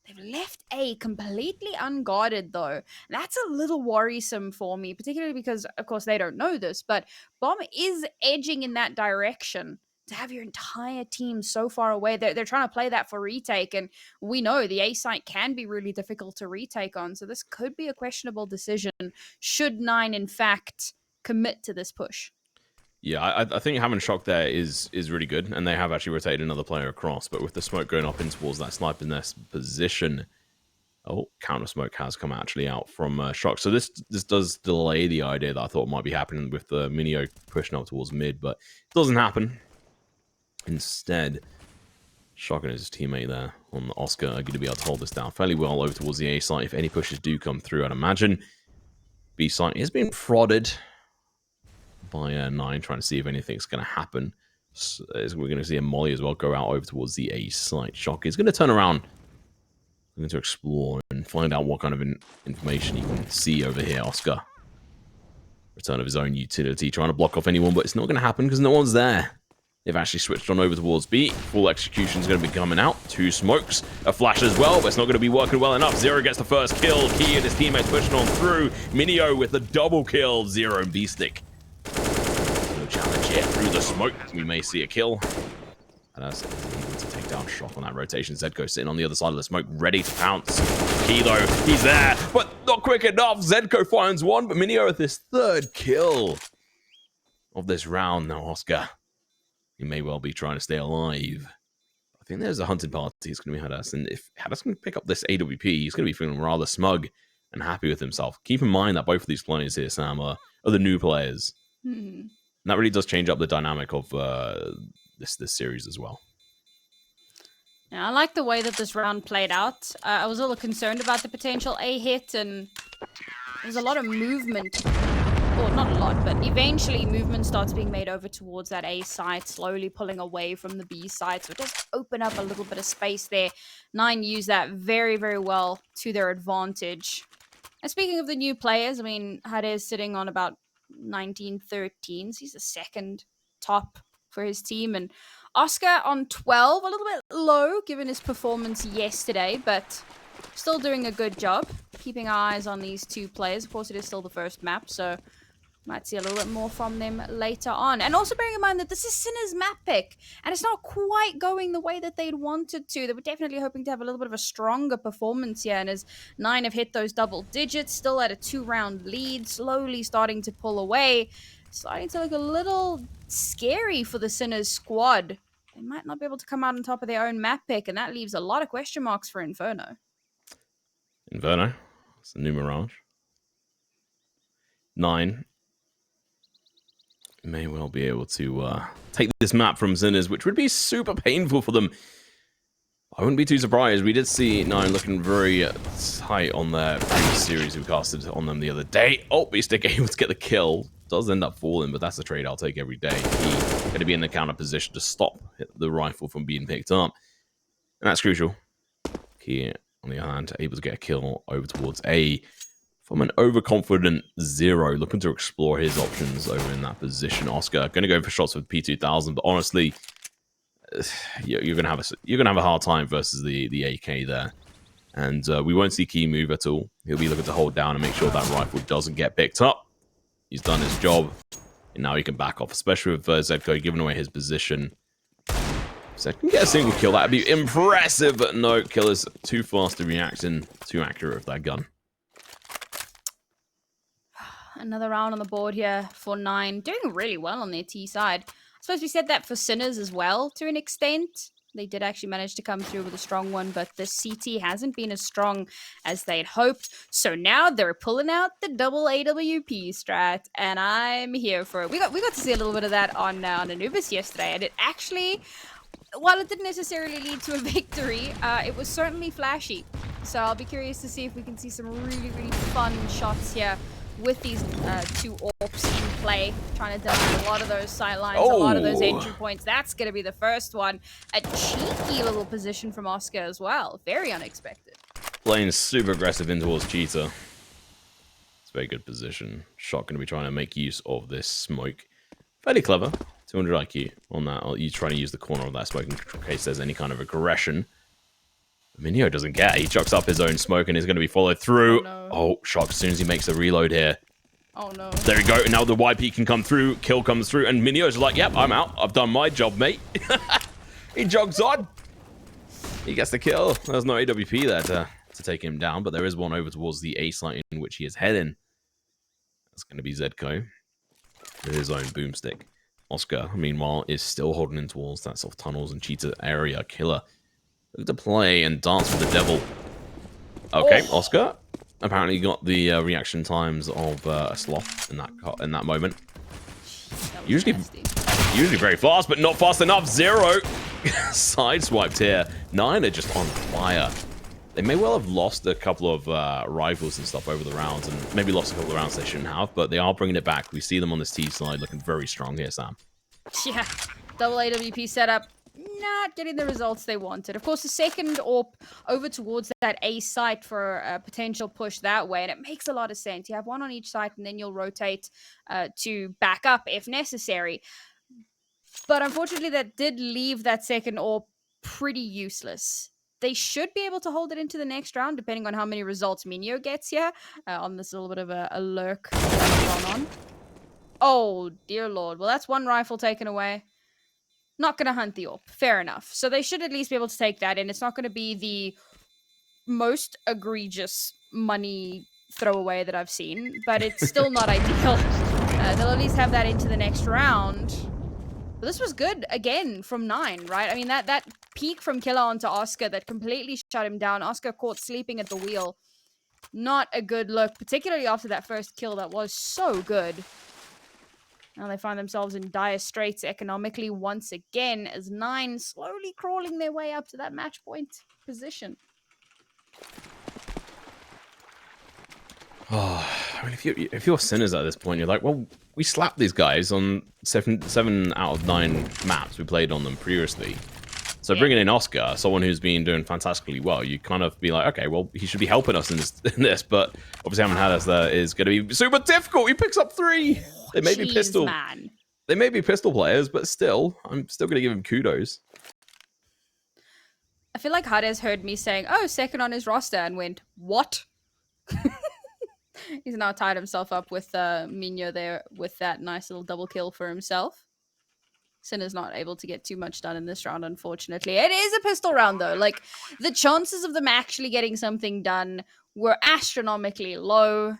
They've left A completely unguarded, though. That's a little worrisome for me, particularly because, of course, they don't know this, but Bomb is edging in that direction. To have your entire team so far away, they're trying to play that for retake, and we know the A site can be really difficult to retake on, so this could be a questionable decision should 9 in fact commit to this push. Yeah, I think having Shock there is really good, and they have actually rotated another player across, but with the smoke going up in towards that sniper nest position, counter smoke has come actually out from Shock, so this does delay the idea that I thought might be happening with the Mynio pushing up towards mid, but it doesn't happen. Instead, Shock and his teammate there on the Oscar are going to be able to hold this down fairly well over towards the A site if any pushes do come through, I'd imagine. B site is being prodded by 9, trying to see if anything's going to happen. So we're going to see a molly as well go out over towards the A site. Shock is going to turn around, going to explore and find out what kind of information you can see over here. Oscar, return of his own utility, trying to block off anyone, but it's not going to happen because no one's there. They've actually switched on over towards B. Full execution is going to be coming out. 2 smokes, a flash as well, but it's not going to be working well enough. Zero gets the first kill. Key and his teammates pushing on through. Mynio with the double kill. Zero and B-Stick. No challenge here through the smoke. We may see a kill. And that's able to take down Shock on that rotation. Zedko sitting on the other side of the smoke, ready to pounce. Key though, he's there, but not quick enough. Zedko finds one, but Mynio with his 3rd kill of this round now, Oscar. He may well be trying to stay alive. I think there's a hunting party that's going to be Hadas, and if Hadas can pick up this AWP, he's going to be feeling rather smug and happy with himself. Keep in mind that both of these players here, Sam, are the new players. And that really does change up the dynamic of this series as well. Yeah, I like the way that this round played out. I was a little concerned about the potential A hit, and there's a lot of movement. Well, not a lot, but eventually movement starts being made over towards that A site, slowly pulling away from the B site. So it does open up a little bit of space there. 9 use that very, very well to their advantage. And speaking of the new players, I mean, Hade is sitting on about 1913. So he's the 2nd top for his team. And Oscar on 12, a little bit low given his performance yesterday, but still doing a good job. Keeping our eyes on these 2 players. Of course, it is still the first map, so Might see a little bit more from them later on. And also bearing in mind that this is Sinner's map pick, and it's not quite going the way that they'd wanted to. They were definitely hoping to have a little bit of a stronger performance here, and as 9 have hit those double digits, still at a 2-round lead, slowly starting to pull away, starting to look a little scary for the Sinners squad. They might not be able to come out on top of their own map pick, and that leaves a lot of question marks for Inferno. Inferno, it's a new Mirage. 9 may well be able to take this map from Sinners, which would be super painful for them. I wouldn't be too surprised. We did see 9 looking very tight on their previous series we casted on them the other day. Oh, Beastick able to get the kill. Does end up falling, but that's a trade I'll take every day. He's going to be in the counter position to stop the rifle from being picked up. And that's crucial. Key, on the other hand, able to get a kill over towards A. From an overconfident 0, looking to explore his options over in that position. Oscar going to go for shots with P2000, but honestly, you're gonna have a hard time versus the AK there, and we won't see Key move at all. He'll be looking to hold down and make sure that rifle doesn't get picked up. He's done his job, and now he can back off, especially with Zedko giving away his position. Zed can get a single kill. That'd be impressive, but no, Killer's too fast to react and too accurate with that gun. Another round on the board here for 9. Doing really well on their T side. I suppose we said that for Sinners as well, to an extent. They did actually manage to come through with a strong one, but the CT hasn't been as strong as they'd hoped. So now they're pulling out the double AWP strat, and I'm here for it. We got to see a little bit of that on Anubis yesterday, and it actually, while it didn't necessarily lead to a victory, it was certainly flashy. So I'll be curious to see if we can see some really, really fun shots here with these 2 AWPs in play, trying to deny a lot of those sightlines, a lot of those entry points. That's going to be the first one. A cheeky little position from Oscar as well. Very unexpected. Playing super aggressive in towards Cheetah. It's a very good position. Shot going to be trying to make use of this smoke. Fairly clever. 200 IQ on that. You trying to use the corner of that smoke in case there's any kind of aggression. mynio doesn't get it. He chucks up his own smoke and is going to be followed through. Oh, no. Oh, shock as soon as he makes the reload here. Oh, no. There we go. Now the YP can come through. Kill comes through. And mynio's like, yep, I'm out. I've done my job, mate. He jogs on. He gets the kill. There's no AWP there to take him down, but there is one over towards the A site in which he is heading. That's going to be Zedko with his own boomstick. Oscar, meanwhile, is still holding in towards that sort of tunnels and Cheetah area. Killer look to play and dance with the devil. Okay, Oscar apparently got the reaction times of a sloth in that moment. Usually very fast, but not fast enough. 0 sideswiped here. 9 are just on fire. They may well have lost a couple of rifles and stuff over the rounds, and maybe lost a couple of rounds they shouldn't have, but they are bringing it back. We see them on this T side looking very strong here, Sam. Yeah, double AWP setup. Not getting the results they wanted. Of course, the second AWP over towards that A site for a potential push that way, and it makes a lot of sense. You have one on each site, and then you'll rotate to back up if necessary. But unfortunately, that did leave that second AWP pretty useless. They should be able to hold it into the next round, depending on how many results mynio gets here. On this little bit of a lurk going on. Oh, dear Lord. Well, that's one rifle taken away. Not going to hunt the AWP. Fair enough. So they should at least be able to take that in. It's not going to be the most egregious money throwaway that I've seen, but it's still not ideal. They'll at least have that into the next round. But this was good, again, from 9, right? I mean, that peek from Killer onto Oscar that completely shut him down. Oscar caught sleeping at the wheel. Not a good look, particularly after that first kill that was so good. Now they find themselves in dire straits economically once again, as 9 slowly crawling their way up to that match point position. Oh, I mean, if you're Sinners at this point, you're like, well, we slapped these guys on 7 out of 9 maps we played on them previously. So bringing in Oscar, someone who's been doing fantastically well, you kind of be like, okay, well, he should be helping us in this, but obviously having had us there is going to be super difficult. He picks up 3. They may be pistol. Man. They may be pistol players, but still, I'm still going to give him kudos. I feel like Hades heard me saying, oh, second on his roster, and went, what? He's now tied himself up with mynio there with that nice little double kill for himself. Sinner's not able to get too much done in this round, unfortunately. It is a pistol round, though. Like, the chances of them actually getting something done were astronomically low.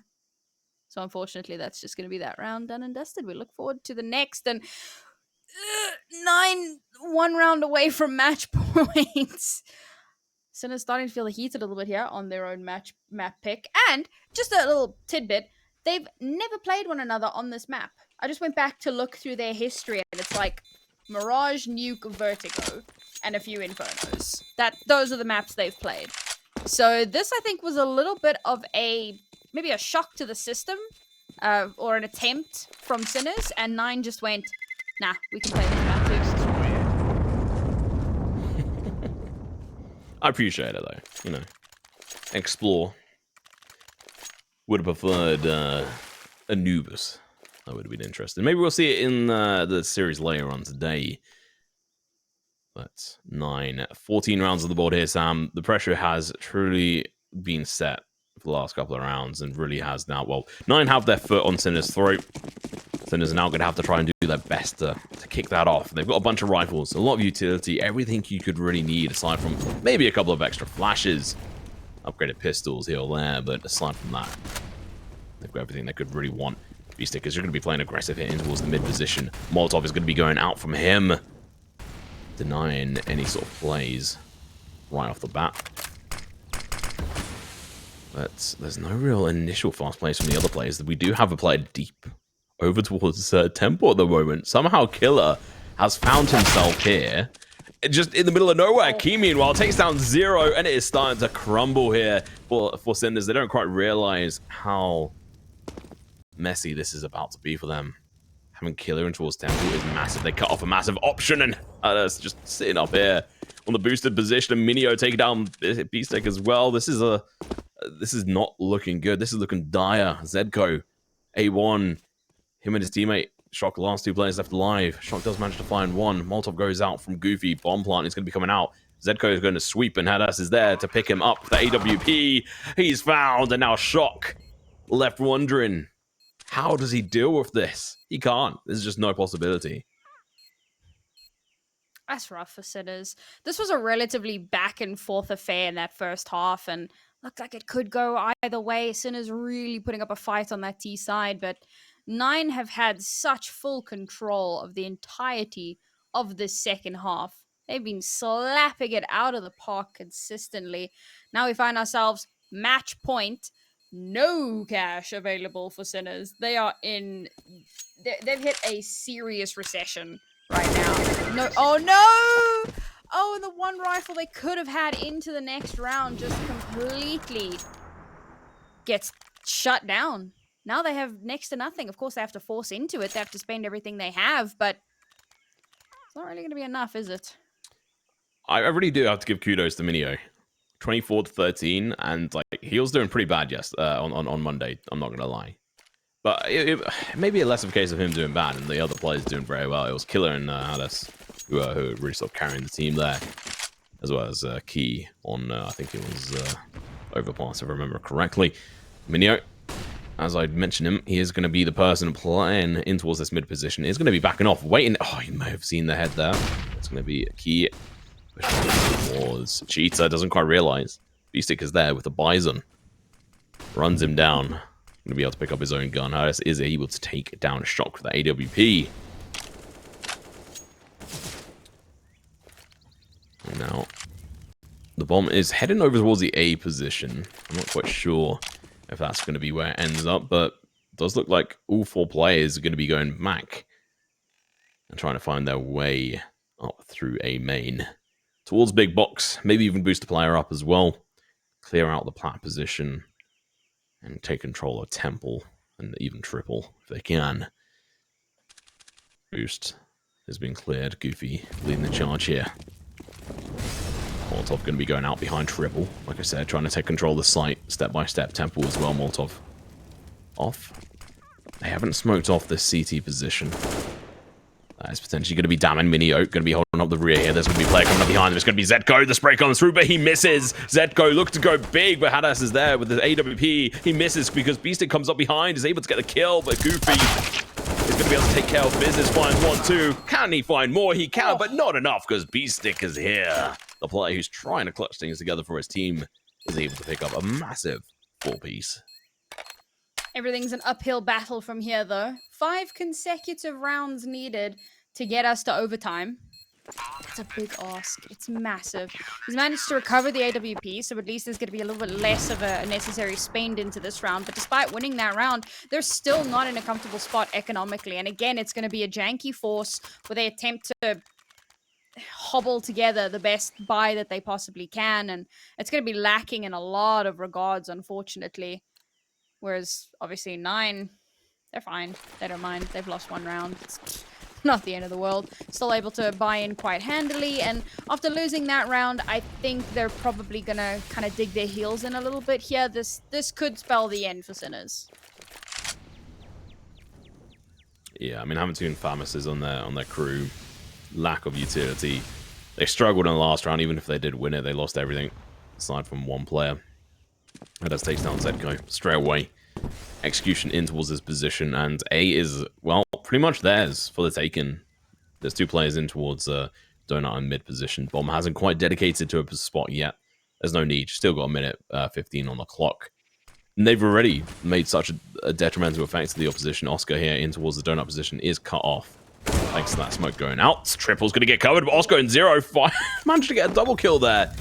So, unfortunately, that's just going to be that round done and dusted. We look forward to the next. And 9, 1 round away from match points. Sinner's starting to feel the heat a little bit here on their own map pick. And just a little tidbit, they've never played one another on this map. I just went back to look through their history, and it's like Mirage, Nuke, Vertigo, and a few Infernos. Those are the maps they've played. So this, I think, was a little bit of maybe a shock to the system, or an attempt from Sinners, and 9 just went, nah, we can play this map too. I appreciate it, though. You know, explore. Would have preferred Anubis. That would have been interesting. Maybe we'll see it in the series later on today. But 9, 14 rounds on the board here, Sam. The pressure has truly been set for the last couple of rounds, and really has now. Well, 9 have their foot on Sinner's throat. Sinners are now going to have to try and do their best to kick that off. They've got a bunch of rifles, a lot of utility, everything you could really need, aside from maybe a couple of extra flashes. Upgraded pistols here or there, but aside from that, they've got everything they could really want. B-Stickers, you're going to be playing aggressive here in towards the mid position. Molotov is going to be going out from him, denying any sort of plays right off the bat. But there's no real initial fast plays from the other players. We do have a player deep over towards Temple at the moment. Somehow Killer has found himself here, just in the middle of nowhere. Key, meanwhile, takes down 0, and it is starting to crumble here for Cinders. They don't quite realize how messy this is about to be for them. Having Killer in towards Temple is massive. They cut off a massive option, and that's just sitting up here on the boosted position. And mynio taking down B-Stick as well. This is not looking good. This is looking dire. Zedko, A1, him and his teammate Shock, the last 2 players left alive. Shock does manage to find one. Molotov goes out from Goofy. Bomb plant is going to be coming out. Zedko is going to sweep, and Hadas is there to pick him up. The AWP, he's found, and now Shock left wondering, how does he deal with this? He can't. There's just no possibility. That's rough for Sinners. This was a relatively back and forth affair in that first half, and looked like it could go either way. Sinners really putting up a fight on that T side, but 9 have had such full control of the entirety of this second half. They've been slapping it out of the park consistently. Now we find ourselves match point. No cash available for Sinners. They are in... They've hit a serious recession right now. No, oh no! Oh, and the one rifle they could have had into the next round just completely gets shut down. Now they have next to nothing. Of course, they have to force into it. They have to spend everything they have, but it's not really going to be enough, is it? I really do have to give kudos to mynio. 24-13, and like he was doing pretty bad on Monday. I'm not going to lie. But it may be less of a case of him doing bad and the other players doing very well. It was Killer and Hadas who are really sort of carrying the team there, as well as Key on, I think it was Overpass, if I remember correctly. mynio, as I mentioned him, he is going to be the person playing in towards this mid position. He's going to be backing off, waiting. Oh, you may have seen the head there. It's going to be a Key. Towards Cheetah, doesn't quite realize. B-Stick is there with the Bison. Runs him down. Going to be able to pick up his own gun. Harris is able to take down a Shock with the AWP. And now, the bomb is heading over towards the A position. I'm not quite sure if that's going to be where it ends up, but it does look like all 4 players are going to be going back and trying to find their way up through A main. Towards big box, maybe even boost the player up as well. Clear out the plat position and take control of Temple and even Triple if they can. Boost has been cleared. Goofy leading the charge here. Molotov going to be going out behind Triple. Like I said, trying to take control of the site step by step. Temple as well. Molotov off. They haven't smoked off this CT position. That It's potentially going to be Damon mynio, going to be holding up the rear here. There's going to be a player coming up behind him. It's going to be Zetko. The spray comes through, but he misses. Zetko looked to go big, but Hadas is there with the AWP. He misses because Beastic comes up behind, is able to get the kill, but Goofy is going to be able to take care of business. Finds 1-2. Can he find more? He can, but not enough because Beastic is here. The player who's trying to clutch things together for his team is able to pick up a massive 4-piece. Everything's an uphill battle from here, though. 5 consecutive rounds needed to get us to overtime. It's a big ask. It's massive. He's managed to recover the AWP, so at least there's going to be a little bit less of a necessary spend into this round. But despite winning that round, they're still not in a comfortable spot economically. And again, it's going to be a janky force where they attempt to hobble together the best buy that they possibly can. And it's going to be lacking in a lot of regards, unfortunately. Whereas, obviously, 9, they're fine. They don't mind. They've lost 1 round. It's not the end of the world. Still able to buy in quite handily. And after losing that round, I think they're probably going to kind of dig their heels in a little bit here. This could spell the end for Sinners. Yeah, I mean, having 2 Infamouses on their crew, lack of utility. They struggled in the last round. Even if they did win it, they lost everything aside from 1 player. Hadas takes down Zetko straight away. Execution in towards his position, and A is, well, pretty much theirs for the taking. There's 2 players in towards Donut in mid position. Bomb hasn't quite dedicated to a spot yet. There's no need. Still got a minute 15 on the clock. And they've already made such a detrimental effect to the opposition. Oskar here in towards the Donut position is cut off. Thanks to that smoke going out. Triple's going to get covered, but Oskar in 0-5 managed to get a double kill there.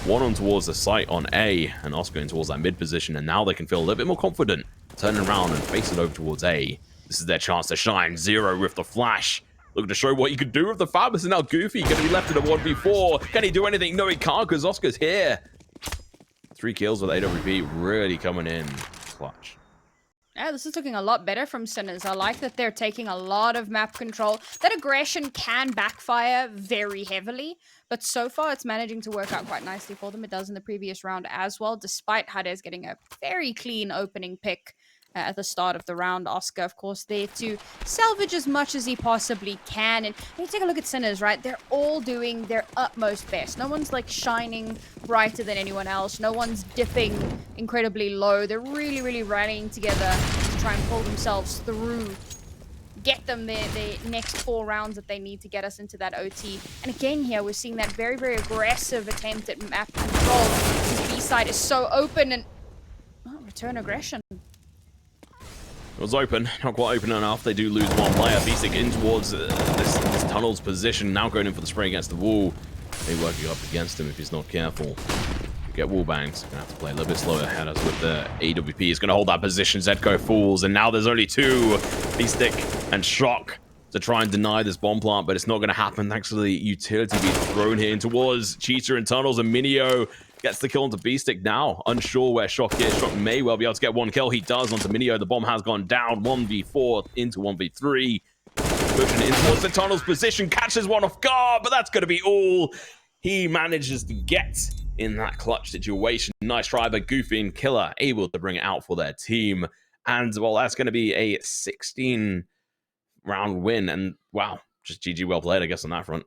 1 on towards the site on A, and Oskar in towards that mid position, and now they can feel a little bit more confident. Turning around and face it over towards A. This is their chance to shine. 0 with the flash. Looking to show what he can do with the Fabus, and now Goofy going to be left in a 1v4. Can he do anything? No, he can't, because Oscar's here. 3 kills with AWP, really coming in clutch. Yeah, this is looking a lot better from Sinners. I like that they're taking a lot of map control. That aggression can backfire very heavily, but so far it's managing to work out quite nicely for them. It does in the previous round as well, despite Hadas getting a very clean opening pick at the start of the round. Oskar, of course, there to salvage as much as he possibly can. And when you take a look at Sinners, right, they're all doing their utmost best. No one's like shining brighter than anyone else. No one's dipping incredibly low. They're really, really rallying together to try and pull themselves through, get them their next 4 rounds that they need to get us into that OT. And again here, we're seeing that very, very aggressive attempt at map control. This B side is so open, and return aggression. It was open, not quite open enough. They do lose 1 player. Beastic in towards this tunnel's position, now going in for the spray against the wall. They working up against him if he's not careful. Get wall bangs. Gonna have to play a little bit slower ahead as with the AWP. He's gonna hold that position. Zetko falls, and now there's only 2. Beastic and Shock to try and deny this bomb plant, but it's not gonna happen thanks to the utility being thrown here in towards Cheetah and Tunnels, and mynio gets the kill onto Beastic now. Unsure where Shock is. Shock may well be able to get 1 kill. He does onto mynio. The bomb has gone down. 1v4 into 1v3. Pushing in towards the Tunnel's position. Catches 1 off guard, but that's going to be all he manages to get in that clutch situation. Nice try by Goofy and Killer, able to bring it out for their team. And, well, that's going to be a 16-round win. And, wow, just GG well played, I guess, on that front.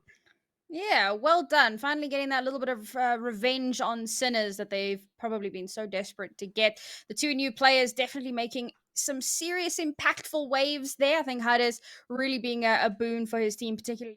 Yeah, well done. Finally getting that little bit of revenge on Sinners that they've probably been so desperate to get. The 2 new players definitely making some serious impactful waves there. I think Hadas really being a boon for his team, particularly